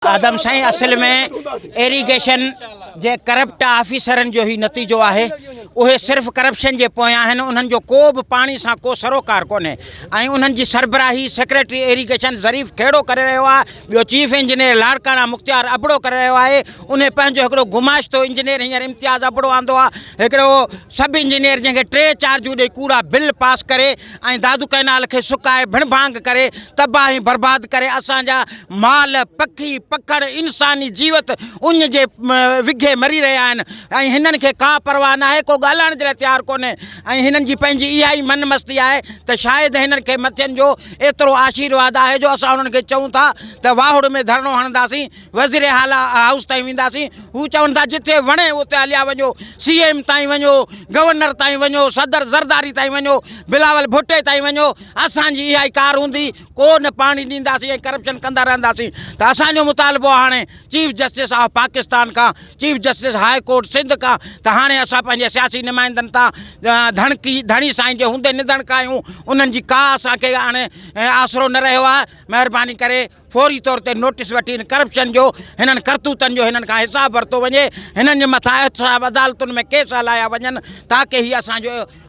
आदम साईं असल में एरीगेशन जे करप्ट ऑफिसरन जो ही नतीजो है। उहे सिर्फ़ करप्शन के पोयां आहिनि। उन्हनि जो को भी पानी से को सरोकार कोन्हे। उन्हनि जी सरबराही सेक्रेटरी एरीगेशन ज़रीफ़ खेड़ो करे रहियो आहे। ॿियो चीफ इंजीनियर लाड़काना मुख्तियार अबड़ो करे रहियो आहे। उन पंहिंजो हिकिड़ो गुमाश्तो इंजीनियर हींअर इम्तियाज़ अबड़ो आंदो आहे। हिकिड़ो सब इंजीनियर जंहिंखे 3 चार्जूं ॾेई कूड़ा बिल पास करे ऐं दादू कैनाल खे सुकाए भिणभांग करे तबाही बर्बाद करे असांजा माल पखी पखड़ इंसानी जीवत उन जे विघे मरी रहिया आहिनि। ऐं हिननि खे का परवाह न आहे, को ॻाल्हाइण जे लाइ तयारु कोन्हे। ऐं हिननि जी पंहिंजी इहा ई मन मस्ती आहे त शायदि हिननि खे मथियनि जो एतिरो आशीर्वाद आहे जो असां उन्हनि खे चऊं था त वाहुड़ में धरणो हणंदासीं, वज़ीर आला हाउस ताईं वेंदासीं। हू चवनि था जिथे वणे उते हलिया वञो, CM ताईं वञो, गवर्नर ताईं वञो, सदर ज़रदारी ताईं वञो, बिलावल भुट्टे ताईं वञो। असांजी इहा ई कार हूंदी, को न पाणी ॾींदासीं ऐं करप्शन कंदा रहंदासीं। त असांजो मुतालबो आहे हाणे चीफ जस्टिस ऑफ पाकिस्तान खां, chief justice high court Sindh खां, त हाणे असां पंहिंजे सियासी नुमाइंदनि तां धणी साईं जे हूंदे निधन कयूं। उन्हनि जी का असांखे हाणे आसरो न रहियो आहे। महिरबानी करे फौरी तौर ते नोटिस वठी करप्शन जो हिननि करतूतनि जो हिननि खां हिसाब वरितो वञे। हिननि जे मथां एतिरा अदालतुनि में केस हलाया वञनि ताकी हीअ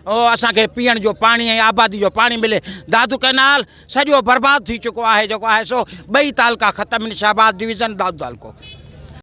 असांखे पीअण जो पाणी ऐं आबादी जो पाणी मिले। दादू कैनाल सॼो बर्बाद थी चुको आहे जेको आहे सो 2 तालुका ख़तमु आहिनि, शहबाज डिवीज़न दादू तालुको।